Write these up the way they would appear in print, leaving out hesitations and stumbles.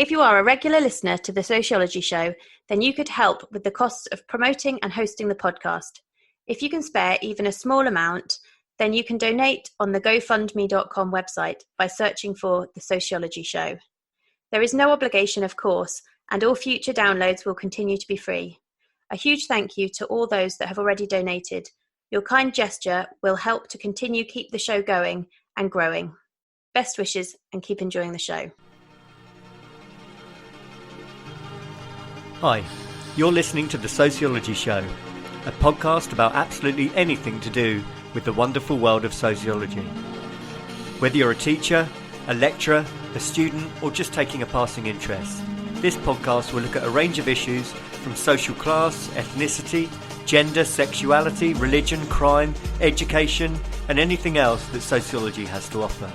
If you are a regular listener to the Sociology Show, then you could help with the costs of promoting and hosting the podcast. If you can spare even a small amount, then you can donate on the GoFundMe.com website by searching for The Sociology Show. There is no obligation, of course, and all future downloads will continue to be free. A huge thank you to all those that have already donated. Your kind gesture will help to continue keep the show going and growing. Best wishes and keep enjoying the show. Hi, you're listening to The Sociology Show, a podcast about absolutely anything to do with the wonderful world of sociology. Whether you're a teacher, a lecturer, a student, or just taking a passing interest, this podcast will look at a range of issues from social class, ethnicity, gender, sexuality, religion, crime, education, and anything else that sociology has to offer.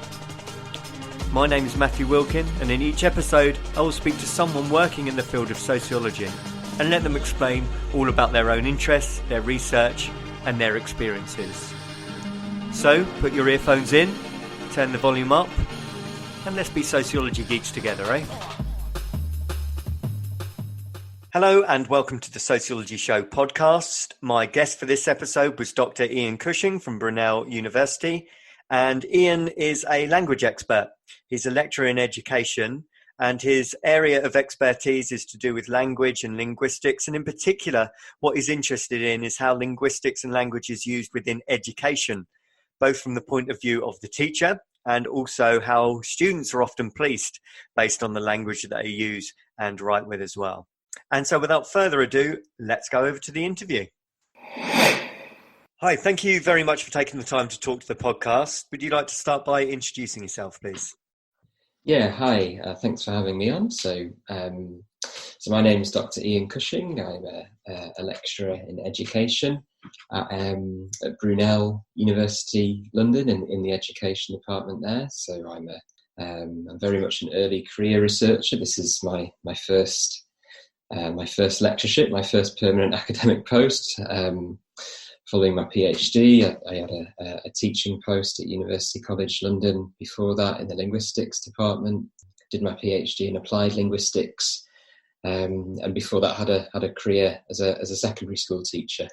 My name is Matthew Wilkin, and in each episode I will speak to someone working in the field of sociology and let them explain all about their own interests, their research, and their experiences. So, put your earphones in, turn the volume up, and let's be sociology geeks together, eh? Hello and welcome to the Sociology Show podcast. My guest for this episode was Dr. Ian Cushing from Brunel University, and Ian is a language expert. He's a lecturer in education, and his area of expertise is to do with language and linguistics, and in particular what he's interested in is how linguistics and language is used within education, both from the point of view of the teacher and also how students are often policed based on the language that they use and write with as well. And so without further ado, let's go over to the interview. Hi, thank you very much for taking the time to talk to the podcast. Would you like to start by introducing yourself, please? Yeah, hi. Thanks for having me on. So my name is Dr. Ian Cushing. I'm a lecturer in education at Brunel University, London, in the education department there. So I'm very much an early career researcher. This is my first lectureship, my first permanent academic post. Following my PhD, I had a teaching post at University College London before that in the linguistics department. Did my PhD in applied linguistics, and before that had a career as a secondary school teacher.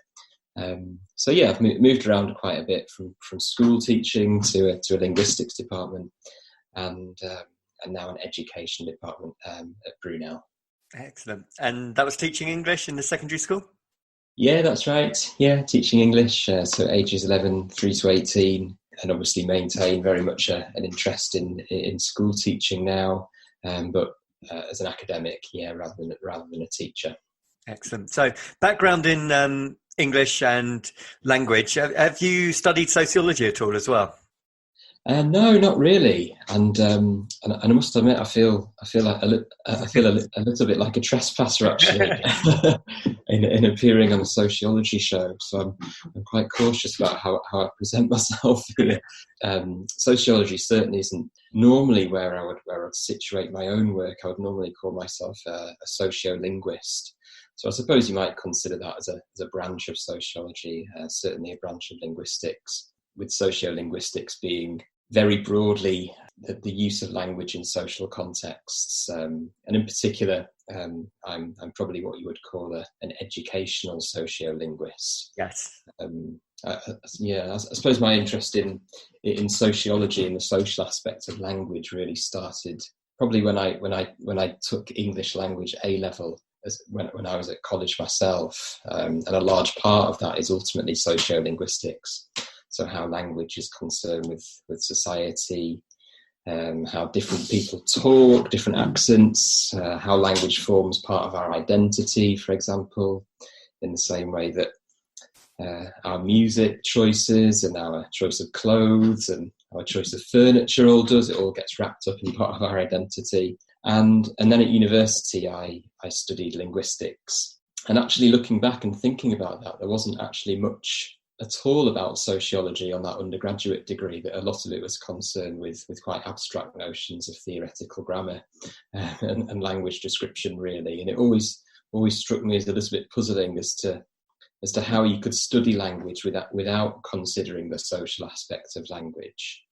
So yeah, I've moved around quite a bit from school teaching to a linguistics department, and now an education department at Brunel. Excellent. And that was teaching English in the secondary school? Yeah, that's right. Yeah, teaching English, so ages 11 through to 18, and obviously maintain very much an interest in school teaching now, but as an academic, yeah, rather than a teacher. Excellent. So background in English and language. Have you studied sociology at all as well? No, not really, and I must admit, I feel a little bit like a trespasser actually in appearing on a sociology show. So I'm quite cautious about how I present myself here. Sociology certainly isn't normally where I would situate my own work. I would normally call myself a sociolinguist. So I suppose you might consider that as a branch of sociology, certainly a branch of linguistics, with sociolinguistics being very broadly the use of language in social contexts, and in particular, I'm probably what you would call an educational sociolinguist. Yes. I suppose my interest in sociology and the social aspect of language really started probably when I took English language A level. When I was at college myself, and a large part of that is ultimately sociolinguistics. So how language is concerned with society, how different people talk, different accents, how language forms part of our identity, for example, in the same way that our music choices and our choice of clothes and our choice of furniture all does. It all gets wrapped up in part of our identity. And then at university, I studied linguistics. And actually looking back and thinking about that, there wasn't actually much at all about sociology on that undergraduate degree. That a lot of it was concerned with quite abstract notions of theoretical grammar and language description, really. And it always struck me as a little bit puzzling as to how you could study language without considering the social aspect of language.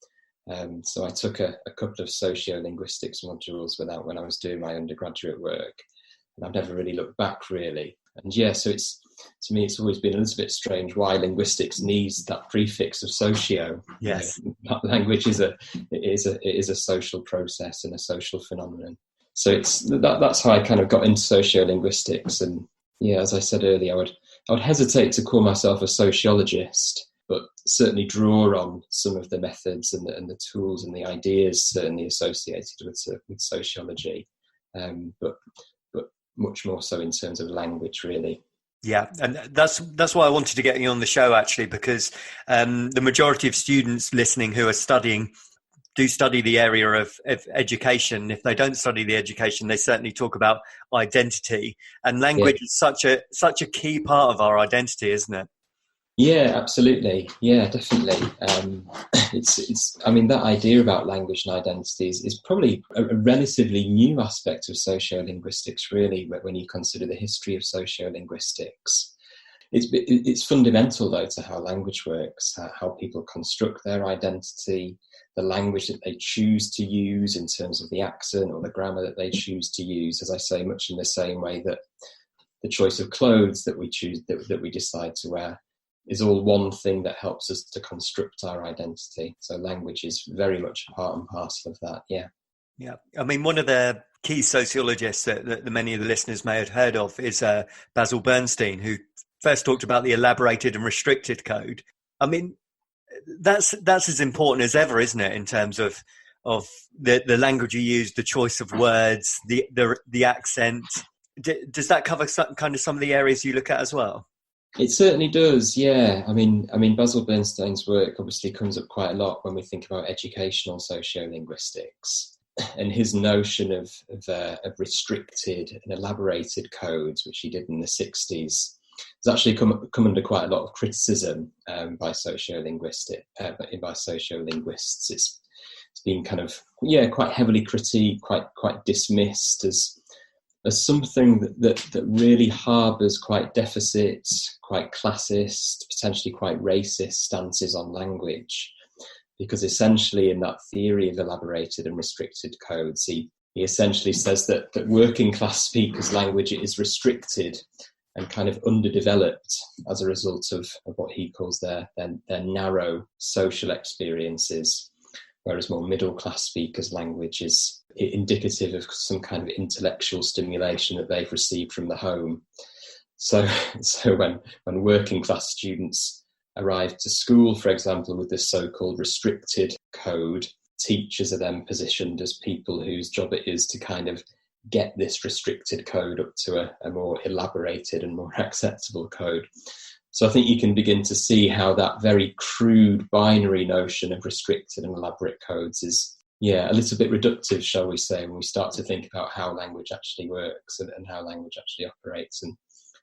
So I took a couple of sociolinguistics modules when I was doing my undergraduate work, and I've never really looked back really. And yeah, so to me it's always been a little bit strange why linguistics needs that prefix of socio. Yes. Language is a social process and a social phenomenon. So that's how I kind of got into sociolinguistics. And yeah, as I said earlier, I would hesitate to call myself a sociologist, but certainly draw on some of the methods and the tools and the ideas certainly associated with sociology, but much more so in terms of language, really. Yeah, and that's why I wanted to get you on the show, actually, because the majority of students listening who are studying do study the area of education. If they don't study the education, they certainly talk about identity, and language is such a key part of our identity, isn't it? Yeah, absolutely. Yeah, definitely. I mean, that idea about language and identity is probably a relatively new aspect of sociolinguistics, really, when you consider the history of sociolinguistics. It's fundamental, though, to how language works, how people construct their identity, the language that they choose to use in terms of the accent or the grammar that they choose to use, as I say, much in the same way that the choice of clothes that we choose, that we decide to wear, is all one thing that helps us to construct our identity. So language is very much part and parcel of that, yeah. Yeah, I mean, one of the key sociologists that many of the listeners may have heard of is Basil Bernstein, who first talked about the elaborated and restricted code. I mean, that's as important as ever, isn't it, in terms of the language you use, the choice of words, the accent. Does that cover some of the areas you look at as well? It certainly does, yeah. I mean, Basil Bernstein's work obviously comes up quite a lot when we think about educational sociolinguistics, and his notion of restricted and elaborated codes, which he did in the 60s, has actually come under quite a lot of criticism by sociolinguists. It's been kind of quite heavily critiqued, quite dismissed as something that really harbours quite deficit, quite classist, potentially quite racist stances on language. Because essentially in that theory of elaborated and restricted codes, he essentially says that working class speakers' language is restricted and kind of underdeveloped as a result of what he calls their narrow social experiences, whereas more middle class speakers' language is indicative of some kind of intellectual stimulation that they've received from the home. So when working class students arrive to school, for example, with this so-called restricted code, teachers are then positioned as people whose job it is to kind of get this restricted code up to a more elaborated and more acceptable code. So I think you can begin to see how that very crude binary notion of restricted and elaborate codes is, a little bit reductive, shall we say, when we start to think about how language actually works and how language actually operates. And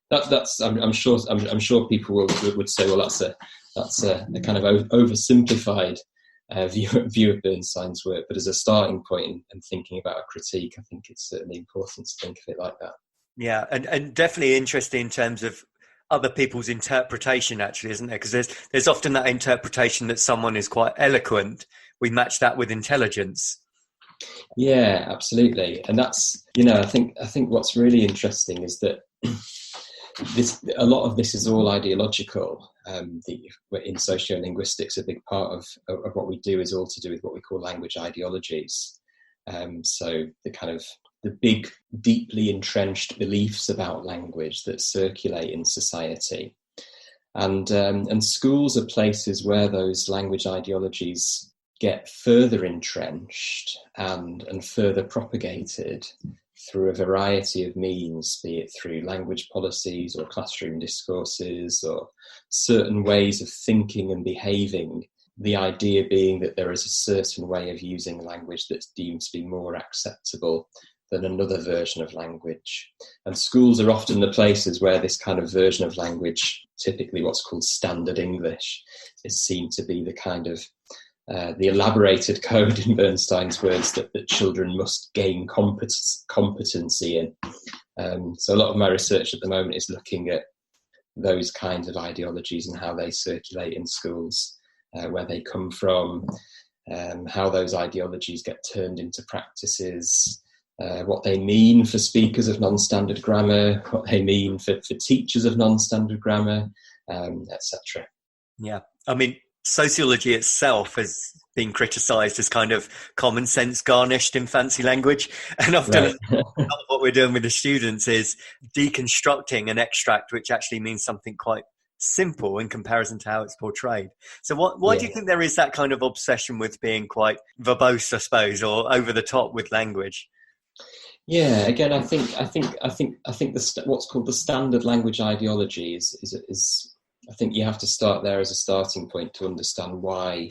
that's I'm sure people would say, well, that's a kind of oversimplified view of Bernstein's work, but as a starting point and thinking about a critique, I think it's certainly important to think of it like that. Yeah, and definitely interesting in terms of other people's interpretation, actually, isn't there? Because there's often that interpretation that someone is quite eloquent. We match that with intelligence. Yeah, absolutely, and that's I think what's really interesting is that a lot of this is all ideological. In sociolinguistics, a big part of what we do is all to do with what we call language ideologies. So the big, deeply entrenched beliefs about language that circulate in society, and schools are places where those language ideologies get further entrenched and further propagated through a variety of means, be it through language policies or classroom discourses or certain ways of thinking and behaving, the idea being that there is a certain way of using language that's deemed to be more acceptable than another version of language. And schools are often the places where this kind of version of language, typically what's called standard English, is seen to be the kind of the elaborated code, in Bernstein's words, that children must gain competency in. So a lot of my research at the moment is looking at those kinds of ideologies and how they circulate in schools, where they come from, how those ideologies get turned into practices, what they mean for speakers of non-standard grammar, what they mean for teachers of non-standard grammar, etc. Yeah, I mean, sociology itself has been criticised as kind of common sense garnished in fancy language, and often Right. what we're doing with the students is deconstructing an extract which actually means something quite simple in comparison to how it's portrayed. So why do you think there is that kind of obsession with being quite verbose, I suppose, or over the top with language? Yeah, again, I think what's called the standard language ideology is I think you have to start there as a starting point to understand why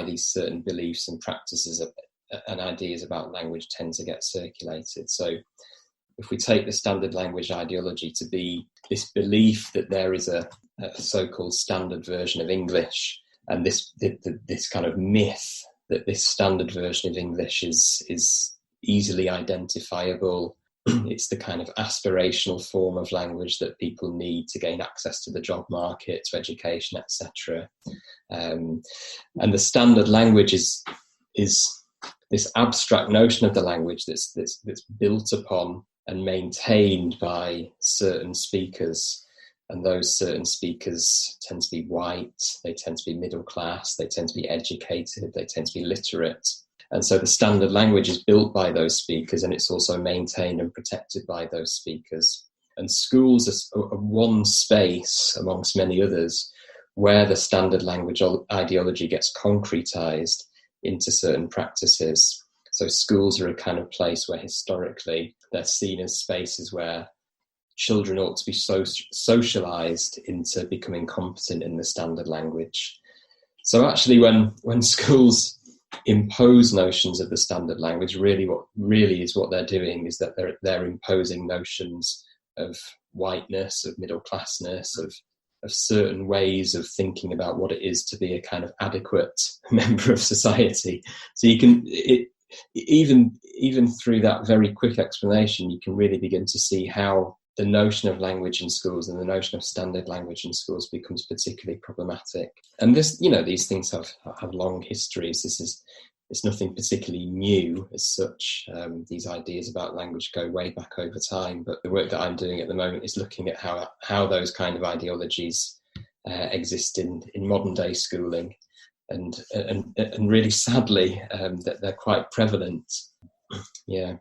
these certain beliefs and practices and ideas about language tend to get circulated. So if we take the standard language ideology to be this belief that there is a so-called standard version of English, and this kind of myth that this standard version of English is easily identifiable, it's the kind of aspirational form of language that people need to gain access to the job market, to education, etc. And the standard language is this abstract notion of the language that's built upon and maintained by certain speakers. And those certain speakers tend to be white, they tend to be middle class, they tend to be educated, they tend to be literate. And so the standard language is built by those speakers, and it's also maintained and protected by those speakers. And schools are one space amongst many others where the standard language ideology gets concretized into certain practices. So schools are a kind of place where historically they're seen as spaces where children ought to be socialized into becoming competent in the standard language. So actually when schools impose notions of the standard language, what they're doing is that they're imposing notions of whiteness, of middle classness, of certain ways of thinking about what it is to be a kind of adequate member of society. So you can even through that very quick explanation, you can really begin to see how the notion of language in schools and the notion of standard language in schools becomes particularly problematic. And these things have long histories. It's nothing particularly new as such. These ideas about language go way back over time, but the work that I'm doing at the moment is looking at how those kind of ideologies exist in modern day schooling, and really sadly that they're quite prevalent. Yeah.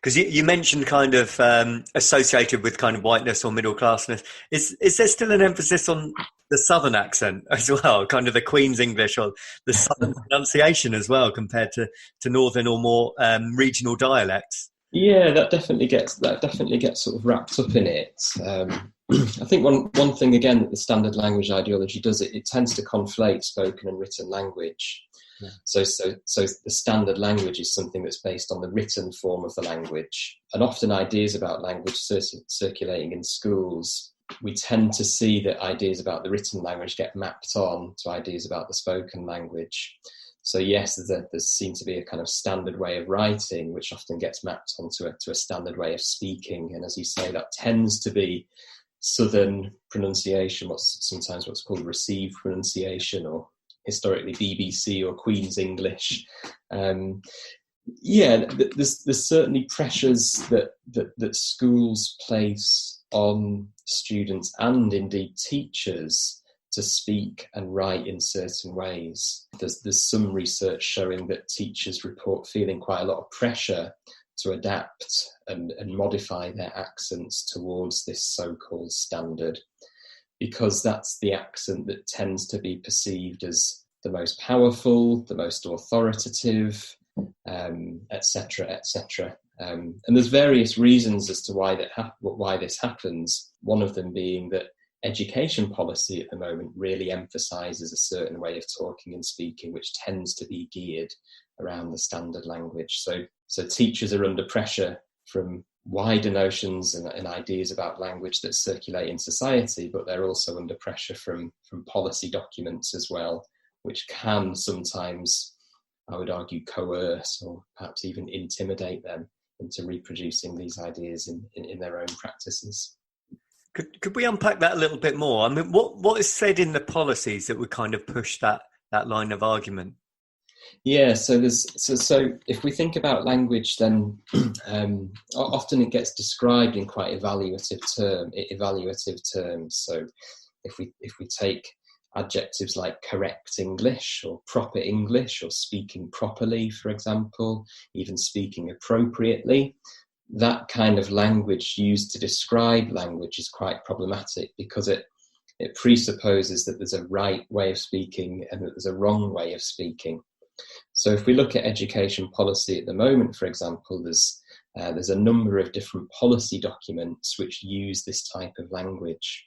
Because you mentioned kind of associated with kind of whiteness or middle classness. Is there still an emphasis on the southern accent as well, kind of the Queen's English or the southern pronunciation as well, compared to northern or more regional dialects? Yeah, that definitely gets sort of wrapped up in it. I think one thing again that the standard language ideology does, it tends to conflate spoken and written language. Yeah. So the standard language is something that's based on the written form of the language, and often ideas about language circulating in schools, we tend to see that ideas about the written language get mapped on to ideas about the spoken language. So yes, there seems to be a kind of standard way of writing, which often gets mapped onto a standard way of speaking, and as you say, that tends to be southern pronunciation, sometimes what's called received pronunciation, or historically BBC or Queen's English. There's certainly pressures that schools place on students and indeed teachers to speak and write in certain ways. There's some research showing that teachers report feeling quite a lot of pressure to adapt and modify their accents towards this so-called standard, because that's the accent that tends to be perceived as the most powerful, the most authoritative, etc., etc. And there's various reasons as to why this happens. One of them being that education policy at the moment really emphasises a certain way of talking and speaking, which tends to be geared around the standard language. So teachers are under pressure from wider notions and ideas about language that circulate in society, but they're also under pressure from policy documents as well, which can sometimes, I would argue, coerce or perhaps even intimidate them into reproducing these ideas in their own practices. Could we unpack that a little bit more? I mean, what is said in the policies that would kind of push that line of argument? Yeah, so if we think about language, then often it gets described in quite evaluative terms. So if we take adjectives like correct English or proper English or speaking properly, for example, even speaking appropriately, that kind of language used to describe language is quite problematic because it presupposes that there's a right way of speaking and that there's a wrong way of speaking. So if we look at education policy at the moment, for example, there's a number of different policy documents which use this type of language.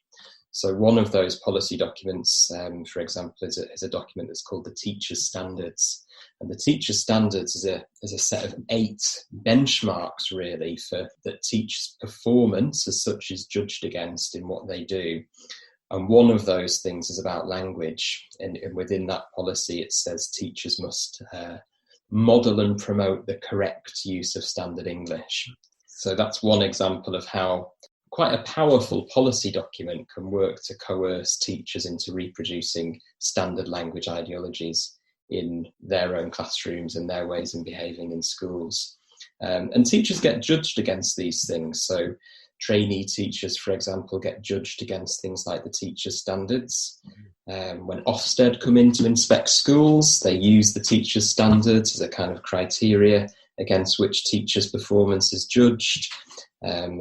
So one of those policy documents, for example, is a document that's called the Teacher's Standards. And the Teacher's Standards is a set of 8 benchmarks, really, for that teachers' performance as such is judged against in what they do. And one of those things is about language. And within that policy, it says teachers must model and promote the correct use of standard English. So that's one example of how quite a powerful policy document can work to coerce teachers into reproducing standard language ideologies in their own classrooms and their ways of behaving in schools. And teachers get judged against these things. So trainee teachers, for example, get judged against things like the Teacher's Standards. When Ofsted come in to inspect schools, they use the Teacher's Standards as a kind of criteria against which teachers' performance is judged.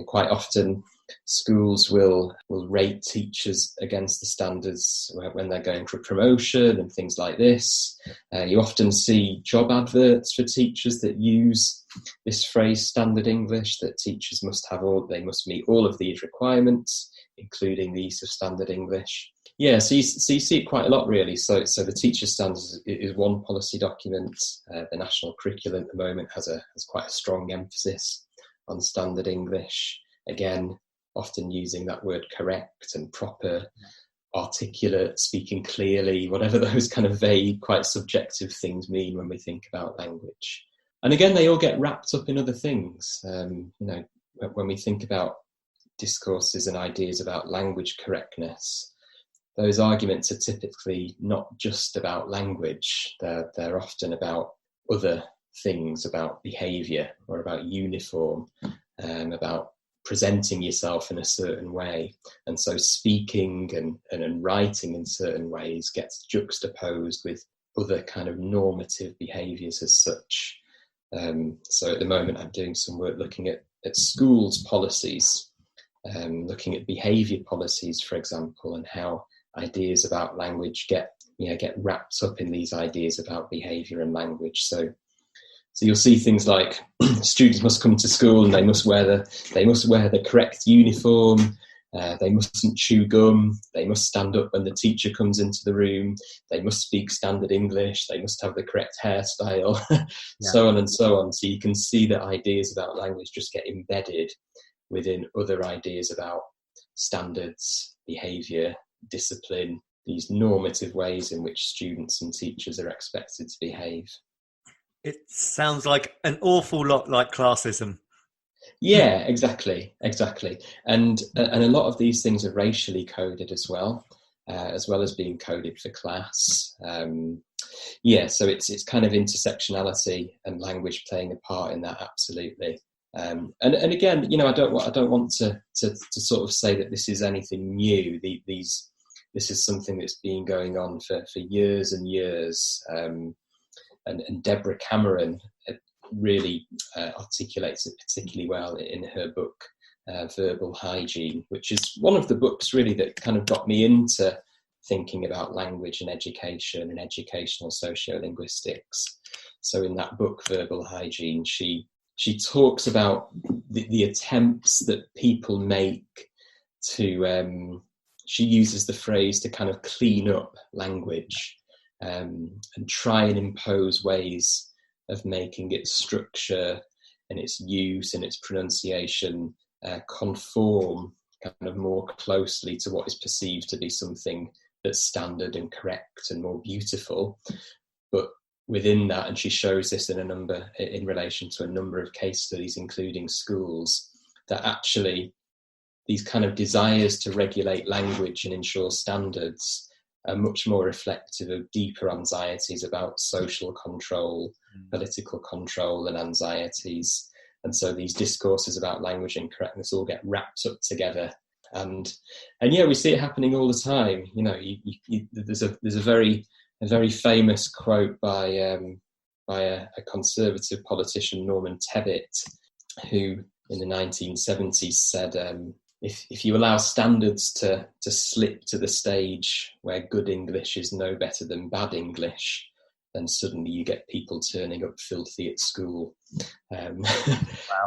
Quite often, schools will rate teachers against the standards when they're going for promotion and things like this. You often see job adverts for teachers that use this phrase standard English, that teachers must meet all of these requirements, including the use of standard English. Yeah, so you see it quite a lot, really. So the Teacher's Standards is one policy document. The national curriculum at the moment has quite a strong emphasis on standard English. Again, often using that word correct and proper, articulate, speaking clearly, whatever those kind of vague, quite subjective things mean when we think about language. And again, they all get wrapped up in other things. When we think about discourses and ideas about language correctness, those arguments are typically not just about language. They're often about other things, about behaviour or about uniform, about presenting yourself in a certain way. And so speaking and writing in certain ways gets juxtaposed with other kind of normative behaviours as such. So at the moment I'm doing some work looking at schools policies, looking at behaviour policies, for example, and how ideas about language get wrapped up in these ideas about behaviour and language. So you'll see things like students must come to school and they must wear the correct uniform. They mustn't chew gum. They must stand up when the teacher comes into the room. They must speak standard English. They must have the correct hairstyle, so on and so on. So you can see that ideas about language just get embedded within other ideas about standards, behaviour, discipline, these normative ways in which students and teachers are expected to behave. It sounds like an awful lot like classism. Yeah, exactly. And a lot of these things are racially coded as well as being coded for class. So it's kind of intersectionality and language playing a part in that, absolutely. And again, I don't want to sort of say that this is anything new. This is something that's been going on for years and years. And Deborah Cameron really articulates it particularly well in her book, Verbal Hygiene, which is one of the books really that kind of got me into thinking about language and education and educational sociolinguistics. So in that book, Verbal Hygiene, she talks about the attempts that people make to, she uses the phrase to kind of clean up language. And try and impose ways of making its structure and its use and its pronunciation conform kind of more closely to what is perceived to be something that's standard and correct and more beautiful. But within that, and she shows this in relation to a number of case studies, including schools, that actually these kind of desires to regulate language and ensure standards are much more reflective of deeper anxieties about social control, political control and anxieties. And so these discourses about language incorrectness all get wrapped up together. And yeah, we see it happening all the time. You know, there's a very famous quote by a conservative politician, Norman Tebbit, who in the 1970s said, if you allow standards to slip to the stage where good English is no better than bad English, then suddenly you get people turning up filthy at school. Wow.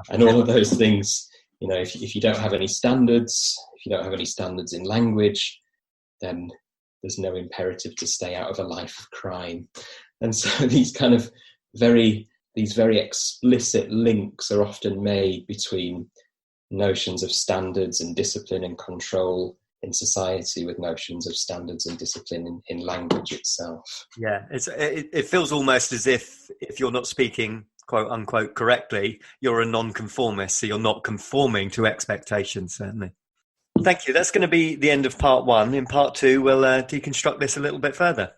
And all of those things, you know, if you don't have any standards, if you don't have any standards in language, then there's no imperative to stay out of a life of crime. And so these kind of very explicit links are often made between notions of standards and discipline and control in society with notions of standards and discipline in language itself. Yeah, it feels almost as if you're not speaking quote unquote correctly, you're a non-conformist, so you're not conforming to expectations, certainly. Thank you. That's going to be the end of part one. In part two, we'll deconstruct this a little bit further.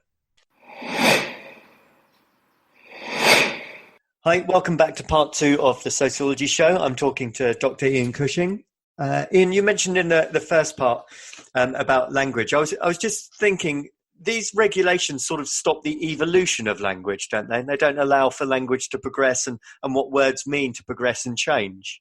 Hi, welcome back to part two of the Sociology Show. I'm talking to Dr. Ian Cushing. Ian, you mentioned in the first part about language. I was just thinking, these regulations sort of stop the evolution of language, don't they? They don't allow for language to progress and what words mean to progress and change.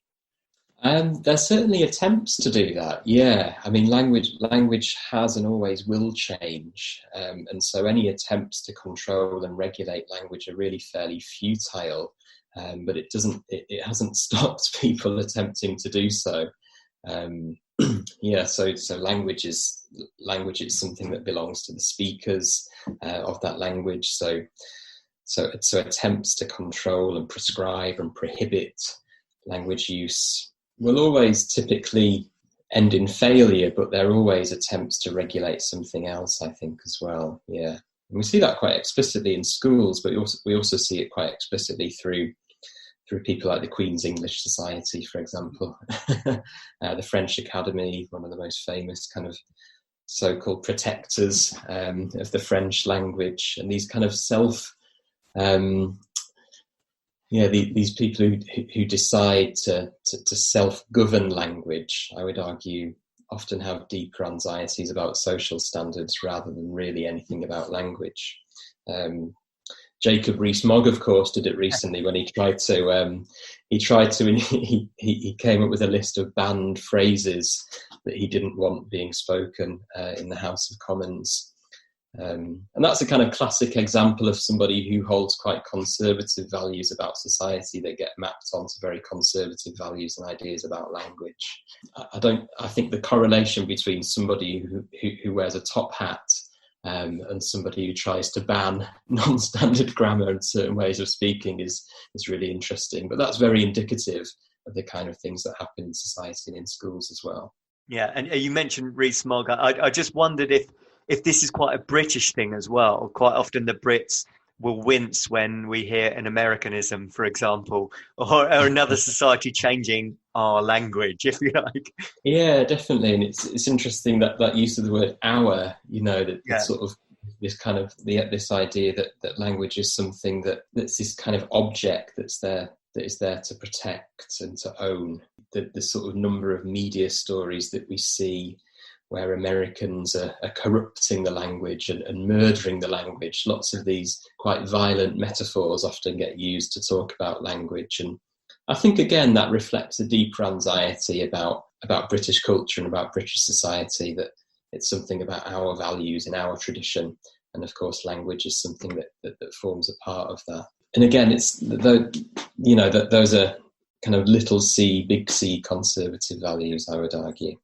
There's certainly attempts to do that, yeah. I mean, language has and always will change, and so any attempts to control and regulate language are really fairly futile, but it hasn't stopped people attempting to do so. Yeah, so language is something that belongs to the speakers of that language. So attempts to control and prescribe and prohibit language use will always typically end in failure, but there are always attempts to regulate something else, I think, as well. Yeah, and we see that quite explicitly in schools, but we also see it quite explicitly through people like the Queen's English Society, for example, the French Academy, one of the most famous kind of so-called protectors of the French language, and these kind of these people who decide to self-govern language, I would argue, often have deeper anxieties about social standards rather than really anything about language. Jacob Rees-Mogg, of course, did it recently when he came up with a list of banned phrases that he didn't want being spoken in the House of Commons. And that's a kind of classic example of somebody who holds quite conservative values about society that get mapped onto very conservative values and ideas about language. I think the correlation between somebody who wears a top hat and somebody who tries to ban non-standard grammar and certain ways of speaking is really interesting. But that's very indicative of the kind of things that happen in society and in schools as well. Yeah, and you mentioned Rees-Mogg. I just wondered if this is quite a British thing as well. Quite often the Brits will wince when we hear an Americanism, for example, or another society changing our language, if you like. Yeah, definitely. And it's interesting that use of the word our, that sort of this kind of this idea that language is something that's this kind of object that is there to protect and to own. The sort of number of media stories that we see where Americans are corrupting the language and murdering the language. Lots of these quite violent metaphors often get used to talk about language. And I think, again, that reflects a deeper anxiety about British culture and about British society, that it's something about our values and our tradition. And of course, language is something that forms a part of that. And again, it's that those are kind of little c, big C conservative values, I would argue.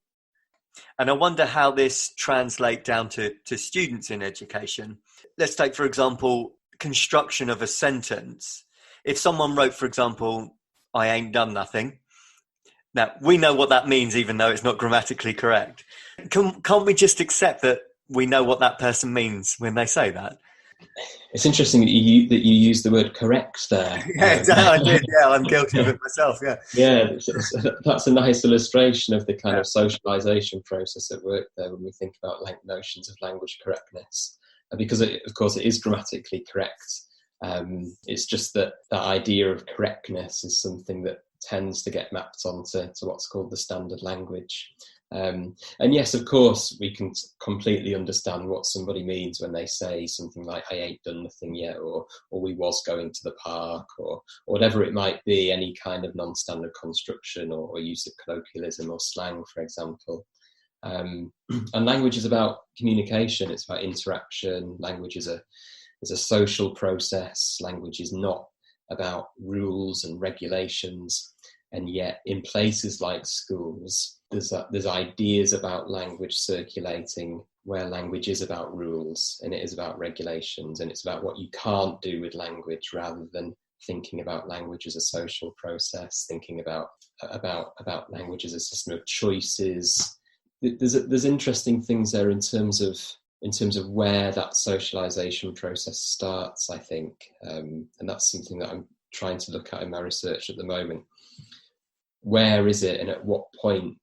And I wonder how this translates down to students in education. Let's take, for example, construction of a sentence. If someone wrote, for example, I ain't done nothing. Now, we know what that means, even though it's not grammatically correct. Can't we just accept that we know what that person means when they say that? It's interesting that you use the word correct there. Yeah, exactly. I did. Yeah, I'm guilty of it myself. Yeah. Yeah, that's a nice illustration of the kind of socialisation process at work there when we think about notions of language correctness, because of course it is grammatically correct. It's just that idea of correctness is something that tends to get mapped onto what's called the standard language. And yes, of course, we can completely understand what somebody means when they say something like "I ain't done nothing yet," or "we was going to the park," or whatever it might be, any kind of non-standard construction or use of colloquialism or slang, for example. And language is about communication, it's about interaction. Language is a social process. Language is not about rules and regulations. And yet in places like schools, there's ideas about language circulating where language is about rules and it is about regulations and it's about what you can't do with language, rather than thinking about language as a social process, thinking about language as a system of choices. There's interesting things there in terms of where that socialization process starts, I think, and that's something that I'm trying to look at in my research at the moment. Where is it, and at what point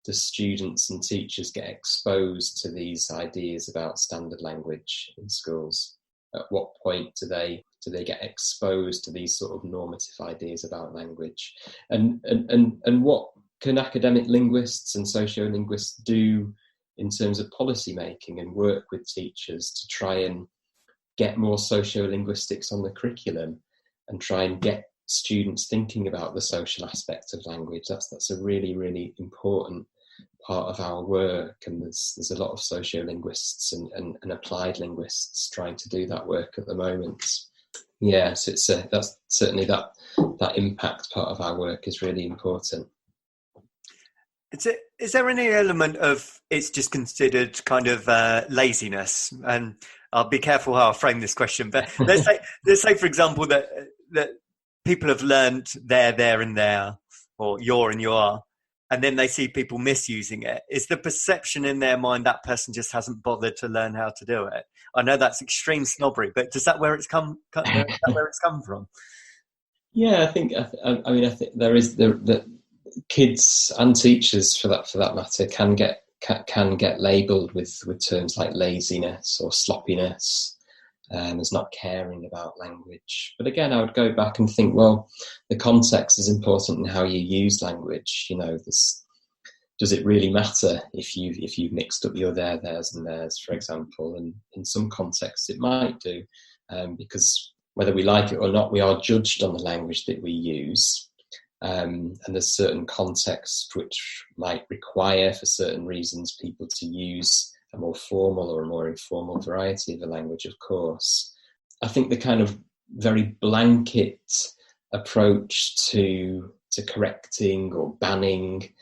do students and teachers get exposed to these ideas about standard language in schools? At what point do they get exposed to these sort of normative ideas about language? And what can academic linguists and sociolinguists do in terms of policy making and work with teachers to try and get more sociolinguistics on the curriculum and try and get students thinking about the social aspect of language? That's a really, really important part of our work, and there's a lot of sociolinguists and applied linguists trying to do that work at the moment. Yes, that's certainly that impact part of our work is really important. Is there any element of it's just considered kind of laziness? And I'll be careful how I frame this question, but let's say for example that people have learned there and there, or you're and you are, and then they see people misusing it. Is the perception in their mind that person just hasn't bothered to learn how to do it? I know that's extreme snobbery, but is that where it's come from? Yeah, I think there is the kids and teachers for that matter can get labelled with terms like laziness or sloppiness, as not caring about language. But again, I would go back and think, well, the context is important in how you use language. Does it really matter if you've mixed up your theirs and theirs, for example? And in some contexts it might do, because whether we like it or not, we are judged on the language that we use. And there's certain contexts which might require, for certain reasons, people to use a more formal or a more informal variety of the language, of course. I think the kind of very blanket approach to correcting or banning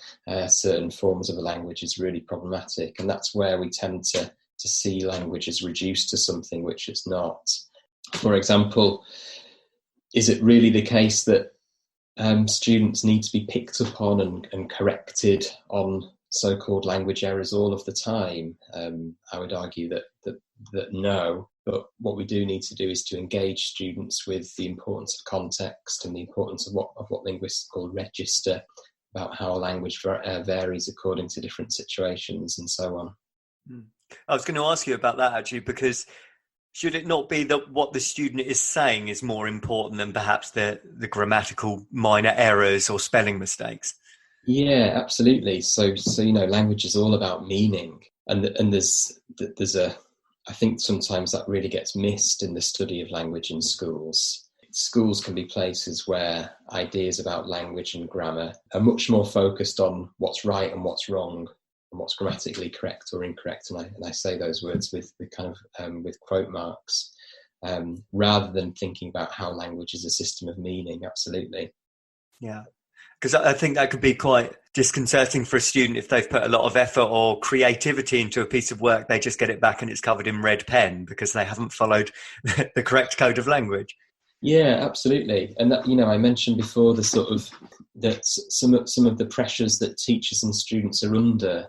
certain forms of a language is really problematic, and that's where we tend to see language as reduced to something which it's not. For example, is it really the case that students need to be picked up on and corrected on so-called language errors all of the time? I would argue that no, but what we do need to do is to engage students with the importance of context and the importance of what linguists call register, about how language varies according to different situations and so on. I was going to ask you about that actually, because should it not be that what the student is saying is more important than perhaps the grammatical minor errors or spelling mistakes? Yeah, absolutely. So language is all about meaning, and there's I think sometimes that really gets missed in the study of language in schools. Schools can be places where ideas about language and grammar are much more focused on what's right and what's wrong, and what's grammatically correct or incorrect. And I say those words with kind of with quote marks, rather than thinking about how language is a system of meaning. Absolutely. Yeah. Because I think that could be quite disconcerting for a student if they've put a lot of effort or creativity into a piece of work, they just get it back and it's covered in red pen because they haven't followed the correct code of language. Yeah, absolutely. And that, I mentioned before the sort of that some of the pressures that teachers and students are under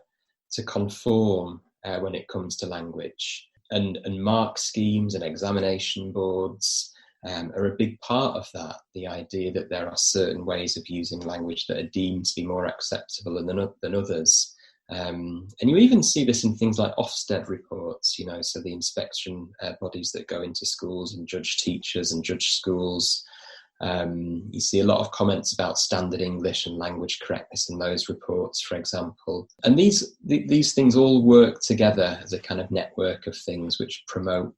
to conform when it comes to language. and mark schemes and examination boards are a big part of that. The idea that there are certain ways of using language that are deemed to be more acceptable than others. And you even see this in things like Ofsted reports, so the inspection bodies that go into schools and judge teachers and judge schools. You see a lot of comments about standard English and language correctness in those reports, for example. And these things all work together as a kind of network of things which promote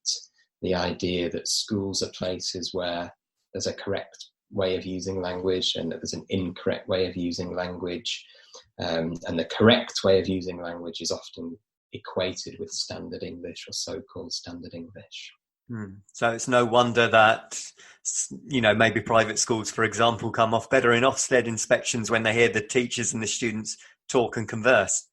the idea that schools are places where there's a correct way of using language and that there's an incorrect way of using language. And the correct way of using language is often equated with standard English or so-called standard English. So it's no wonder that, maybe private schools, for example, come off better in Ofsted inspections when they hear the teachers and the students talk and converse.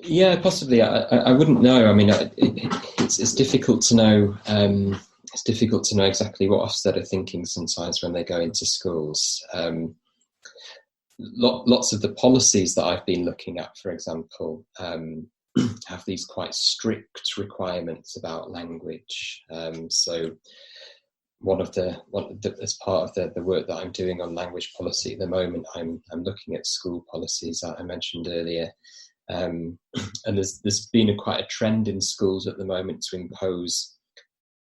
Yeah, possibly. I wouldn't know. I mean, it's difficult to know. It's difficult to know exactly what Ofsted are thinking sometimes when they go into schools. Lots of the policies that I've been looking at, for example, have these quite strict requirements about language. So as part of the work that I'm doing on language policy at the moment, I'm looking at school policies that I mentioned earlier. And there's been quite a trend in schools at the moment to impose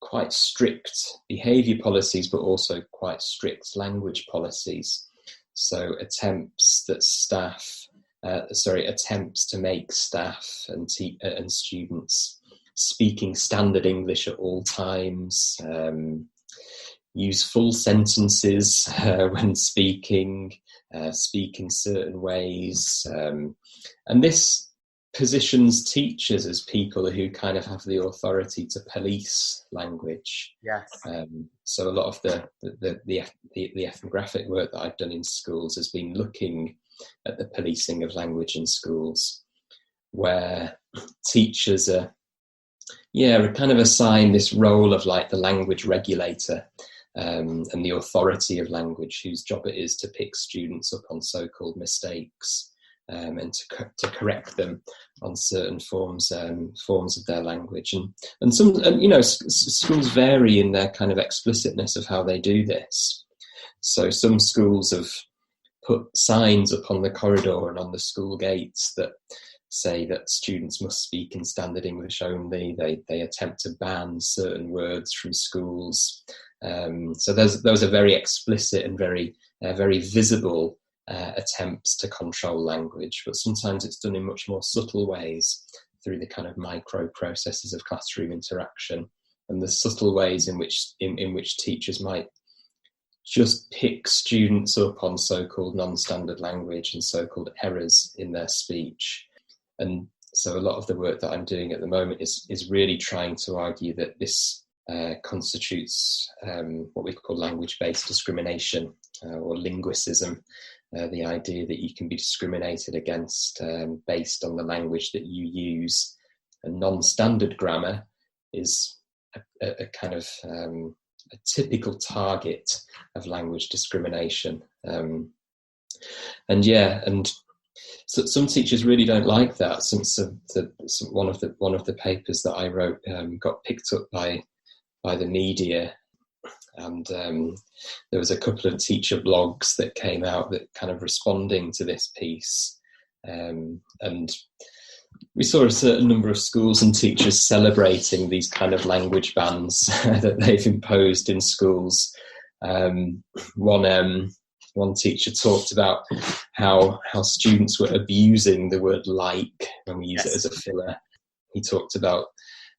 quite strict behaviour policies, but also quite strict language policies. So attempts to make staff and students speaking standard English at all times, use full sentences when speaking, speak in certain ways. And this positions teachers as people who kind of have the authority to police language. Yes. So a lot of the ethnographic work that I've done in schools has been looking at the policing of language in schools, where teachers are kind of assigned this role of like the language regulator and the authority of language, whose job it is to pick students up on so-called mistakes and to correct them on certain forms of their language. And schools vary in their kind of explicitness of how they do this. So some schools have put signs up on the corridor and on the school gates that say that students must speak in standard English only. They attempt to ban certain words from schools. So those are very explicit and very visible attempts to control language, but sometimes it's done in much more subtle ways through the kind of micro processes of classroom interaction and the subtle ways in which teachers might just pick students up on so-called non-standard language and so-called errors in their speech. And so a lot of the work that I'm doing at the moment is really trying to argue that this constitutes what we call language-based discrimination or linguicism, the idea that you can be discriminated against based on the language that you use. And non-standard grammar is a kind of a typical target of language discrimination. And so some teachers really don't like that. One of the papers that I wrote got picked up by the media, and there was a couple of teacher blogs that came out that kind of responding to this piece, and we saw a certain number of schools and teachers celebrating these kind of language bans that they've imposed in schools. One teacher talked about how students were abusing the word "like" when we use it as a filler. He talked about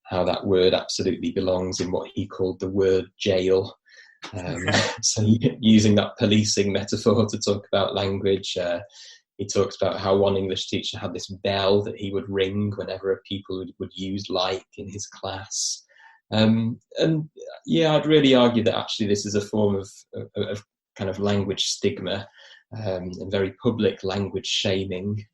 how that word absolutely belongs in what he called the word "jail." So using that policing metaphor to talk about language. He talks about how one English teacher had this bell that he would ring whenever people would use "like" in his class. I'd really argue that actually this is a form of kind of language stigma and very public language shaming.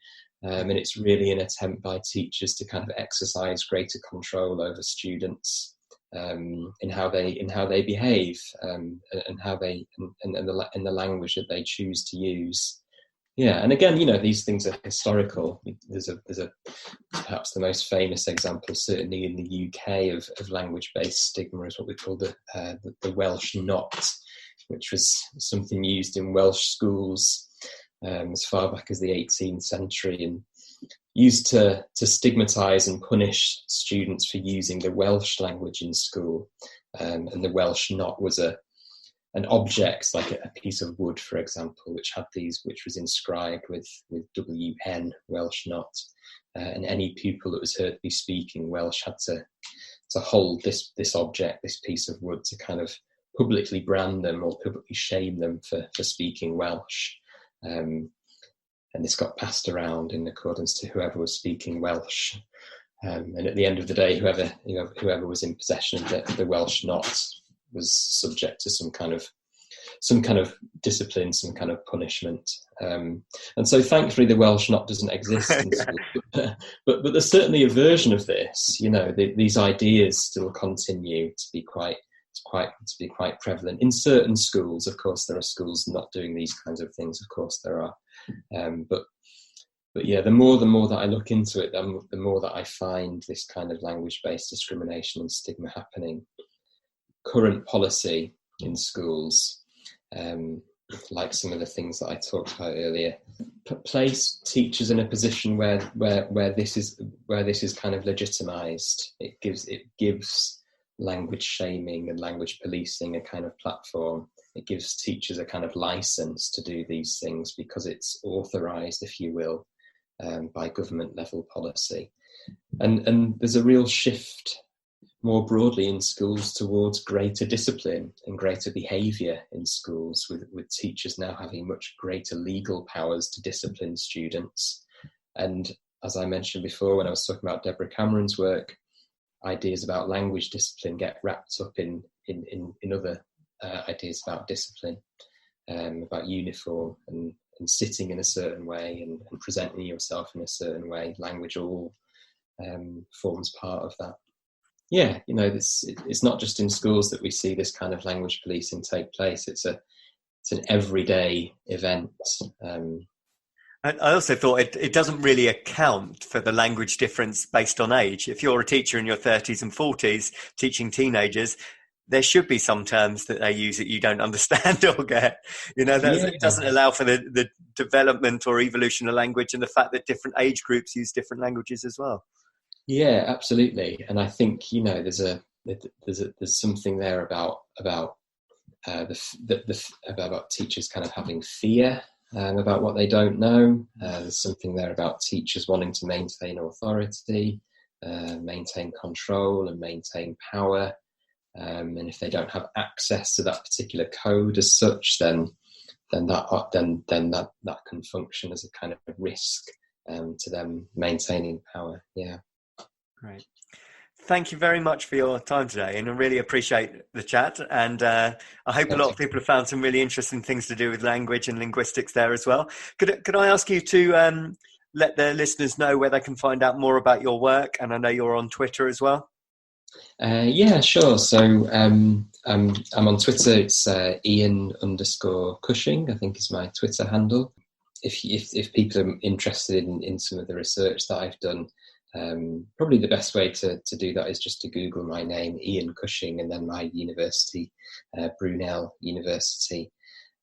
And it's really an attempt by teachers to kind of exercise greater control over students in how they behave and how they in the language that they choose to use. Yeah, and again, these things are historical. There's a perhaps the most famous example, certainly in the UK, of language-based stigma is what we call the Welsh not, which was something used in Welsh schools as far back as the 18th century, and used to stigmatise and punish students for using the Welsh language in school. And the Welsh not was an object, like a piece of wood, for example, which was inscribed with WN, Welsh not. And any pupil that was heard to be speaking Welsh had to hold this object, this piece of wood, to kind of publicly brand them or publicly shame them for speaking Welsh. And this got passed around in accordance to whoever was speaking Welsh. And at the end of the day, whoever was in possession of the Welsh not was subject to some kind of discipline, some kind of punishment. And so thankfully the Welsh not doesn't exist in school. but there's certainly a version of this. These ideas still continue to be quite prevalent in certain schools. Of course, there are schools not doing these kinds of things. Of course, there are. But yeah, the more that I look into it, the more that I find this kind of language-based discrimination and stigma happening. Current policy in schools, like some of the things that I talked about earlier, place teachers in a position where this is kind of legitimised. It gives language shaming and language policing a kind of platform. It gives teachers a kind of license to do these things because it's authorised, if you will, by government level policy. And there's a real shift more broadly in schools towards greater discipline and greater behaviour in schools, with teachers now having much greater legal powers to discipline students. And as I mentioned before, when I was talking about Deborah Cameron's work, ideas about language discipline get wrapped up in other ideas about discipline, about uniform and sitting in a certain way and presenting yourself in a certain way. Language all forms part of that. Yeah, it's not just in schools that we see this kind of language policing take place. It's an everyday event. And I also thought it doesn't really account for the language difference based on age. If you're a teacher in your 30s and 40s teaching teenagers, there should be some terms that they use that you don't understand or get. It doesn't allow for the development or evolution of language, and the fact that different age groups use different languages as well. Yeah, absolutely. And I think there's something there about teachers kind of having fear about what they don't know. There's something there about teachers wanting to maintain authority, maintain control, and maintain power. And if they don't have access to that particular code as such, then that can function as a kind of risk to them maintaining power. Yeah. Great. Thank you very much for your time today, and I really appreciate the chat. And I hope a lot of people have found some really interesting things to do with language and linguistics there as well. Could I ask you to let the listeners know where they can find out more about your work? And I know you're on Twitter as well. Yeah, sure. So I'm on Twitter. It's Ian_Cushing, I think is my Twitter handle. If people are interested in some of the research that I've done, probably the best way to do that is just to Google my name, Ian Cushing, and then my university, Brunel University.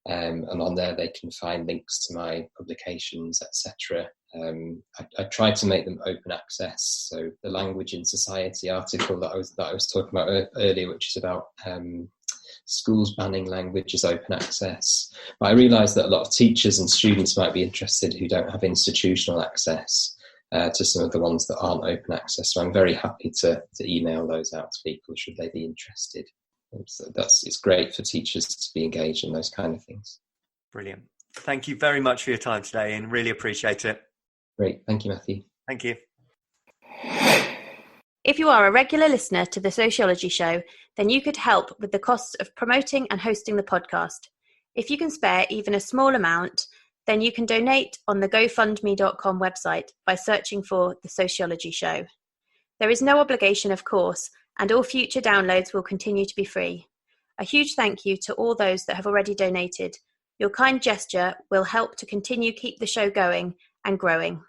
And on there they can find links to my publications, etc. I tried to make them open access. So the Language in Society article that I was talking about earlier, which is about schools banning language, is open access. But I realised that a lot of teachers and students might be interested who don't have institutional access to some of the ones that aren't open access. So I'm very happy to email those out to people should they be interested. So it's great for teachers to be engaged in those kind of things. Brilliant. Thank you very much for your time today, and really appreciate it. Great. Thank you, Matthew. Thank you. If you are a regular listener to the Sociology Show, then you could help with the costs of promoting and hosting the podcast. If you can spare even a small amount, then you can donate on the GoFundMe.com website by searching for The Sociology Show. There is no obligation, of course, and all future downloads will continue to be free. A huge thank you to all those that have already donated. Your kind gesture will help to continue keep the show going and growing.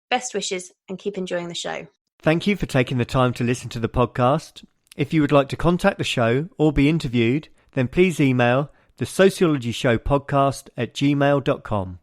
Best wishes and keep enjoying the show. Thank you for taking the time to listen to the podcast. If you would like to contact the show or be interviewed, then please email the sociologyshowpodcast@gmail.com.